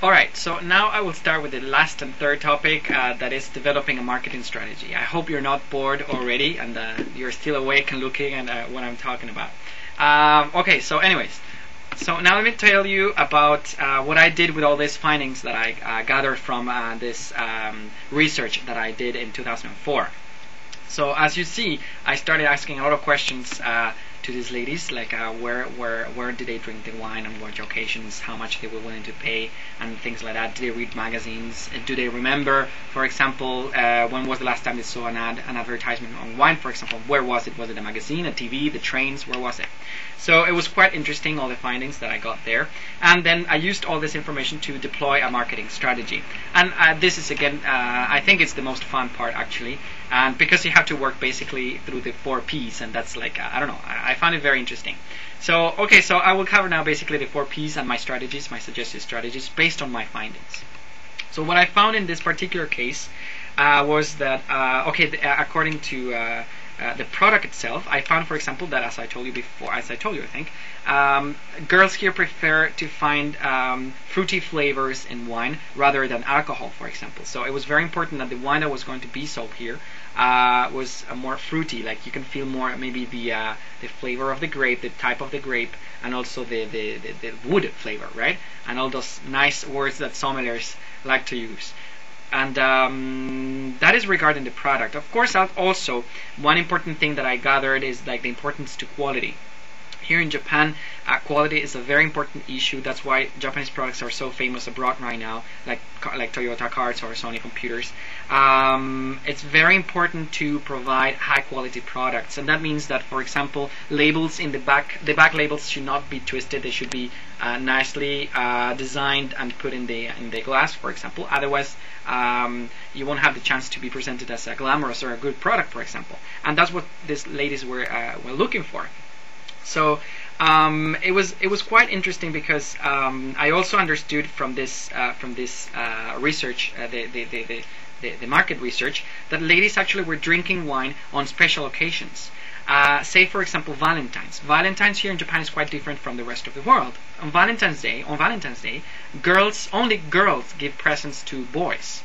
Alright, so now I will start with the last and third topic, that is developing a marketing strategy. I hope you're not bored already and you're still awake and looking at what I'm talking about. Okay, so anyways, so now let me tell you about what I did with all these findings that I gathered from this research that I did in 2004. So as you see, I started asking a lot of questions to these ladies, like where did they drink the wine, on what occasions, how much they were willing to pay, and things like that. Do they read magazines? Do they remember, for example, when was the last time they saw an advertisement on wine, for example? Where was it? Was it a magazine, a TV, the trains? Where was it? So it was quite interesting, all the findings that I got there. And then I used all this information to deploy a marketing strategy. And this is, again, I think it's the most fun part, actually. And because you have to work basically through the 4 Ps, and that's like, I don't know, I found it very interesting. So, okay, so I will cover now basically the 4 Ps and my strategies, my suggested strategies, based on my findings. So what I found in this particular case was that, according to the product itself, I found, for example, that as I told you before, I think, girls here prefer to find fruity flavors in wine rather than alcohol, for example. So it was very important that the wine that was going to be sold here was more fruity. Like you can feel more maybe the flavor of the grape, the type of the grape, and also the wood flavor, right? And all those nice words that sommeliers like to use. And that is regarding the product. Of course, also one important thing that I gathered is like the importance to quality. Here in Japan, quality is a very important issue. That's why Japanese products are so famous abroad right now, like Toyota cars or Sony computers. It's very important to provide high quality products, and that means that, for example, labels in the back labels should not be twisted. They should be nicely designed and put in the glass, for example. Otherwise, you won't have the chance to be presented as a glamorous or a good product, for example. And that's what these ladies were looking for. So it was quite interesting because I also understood from this research, the market research, that ladies actually were drinking wine on special occasions. Say, for example, Valentine's. Valentine's here in Japan is quite different from the rest of the world. On Valentine's Day, only girls give presents to boys.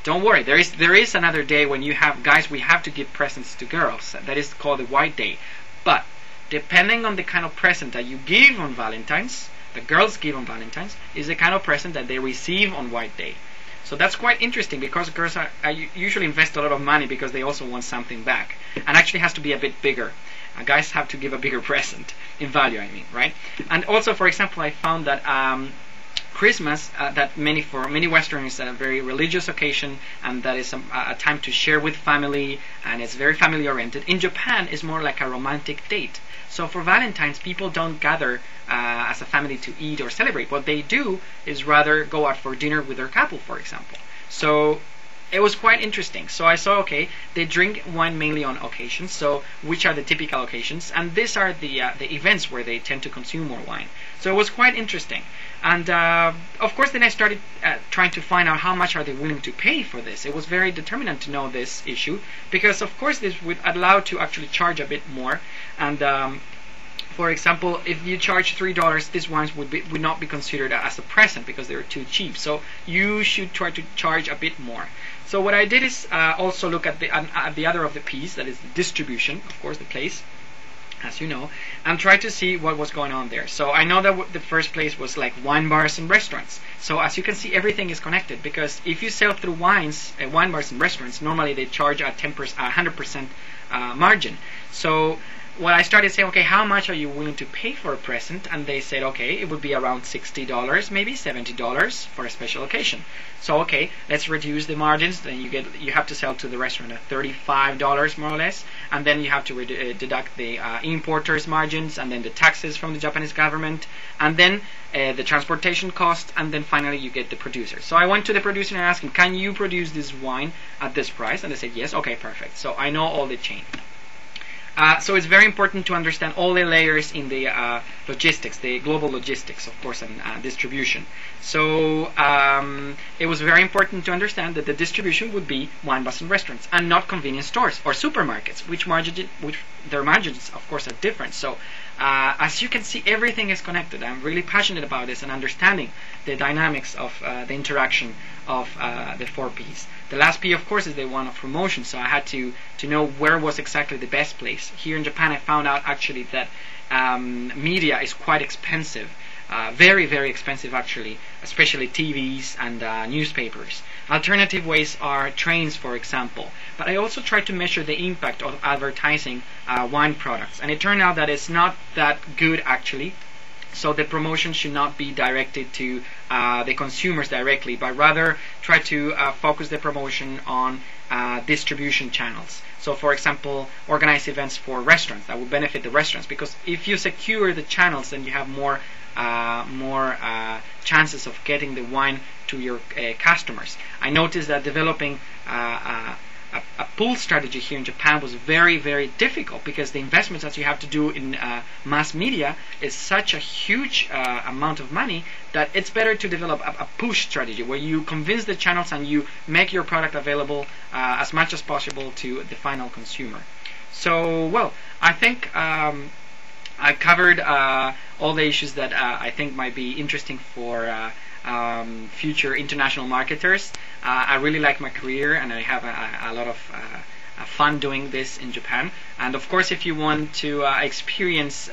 Don't worry, there is another day when you have guys. We have to give presents to girls. That is called the White Day. But depending on the kind of present that you give on Valentine's, the girls give on Valentine's, is the kind of present that they receive on White Day. So that's quite interesting because girls usually invest a lot of money because they also want something back. And actually has to be a bit bigger. Guys have to give a bigger present, in value I mean, right? And also, for example, I found that Christmas, that for many Westerners, a very religious occasion, and that is a time to share with family, and it's very family oriented. In Japan, it's more like a romantic date. So for Valentine's, people don't gather as a family to eat or celebrate. What they do is rather go out for dinner with their couple, for example. So it was quite interesting. So I saw, okay, they drink wine mainly on occasions. So which are the typical occasions? And these are the events where they tend to consume more wine. So it was quite interesting. And of course, then I started trying to find out how much are they willing to pay for this. It was very determinant to know this issue because, of course, this would allow to actually charge a bit more. And for example, if you charge $3, these wines would not be considered as a present because they're too cheap. So you should try to charge a bit more. So what I did is also look at the other of the P's, that is the distribution, of course, the place, as you know, and try to see what was going on there. So I know that the first place was like wine bars and restaurants. So as you can see, everything is connected because if you sell through wine bars and restaurants, normally they charge a 100% margin. So what I started saying, okay, how much are you willing to pay for a present? And they said, okay, it would be around $60, maybe $70 for a special occasion. So okay, let's reduce the margins. Then you have to sell to the restaurant at $35 more or less, and then you have to deduct the importers' margins, and then the taxes from the Japanese government, and then the transportation cost, and then finally you get the producer. So I went to the producer and asked him, can you produce this wine at this price? And they said yes. Okay, perfect. So I know all the chain. So it's very important to understand all the layers in the logistics, the global logistics, of course, and distribution. So it was very important to understand that the distribution would be wine bars and restaurants, and not convenience stores or supermarkets, which their margins, of course, are different. So As you can see, everything is connected. I'm really passionate about this and understanding the dynamics of the interaction of the 4Ps. The last P, of course, is the one of promotion, so I had to know where was exactly the best place. Here in Japan, I found out actually that media is quite expensive. Very, very expensive actually, especially TVs and newspapers. Alternative ways are trains, for example. But I also tried to measure the impact of advertising wine products, and it turned out that it's not that good actually. So the promotion should not be directed to the consumers directly, but rather try to focus the promotion on distribution channels. So, for example, organize events for restaurants that will benefit the restaurants, because if you secure the channels, then you have more chances of getting the wine to your customers. I noticed that developing a pull strategy here in Japan was very, very difficult, because the investments that you have to do in mass media is such a huge amount of money that it's better to develop a push strategy where you convince the channels and you make your product available as much as possible to the final consumer. So, well, I think I covered all the issues that I think might be interesting for future international marketers. I really like my career, and I have a lot of fun doing this in Japan. And of course, if you want to experience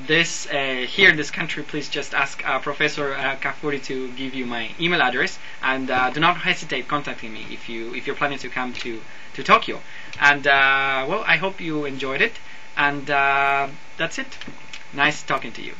this here in this country, please just ask Professor Kafuri to give you my email address, and do not hesitate contacting me if you're planning to come to Tokyo. And well, I hope you enjoyed it, and that's it. Nice talking to you.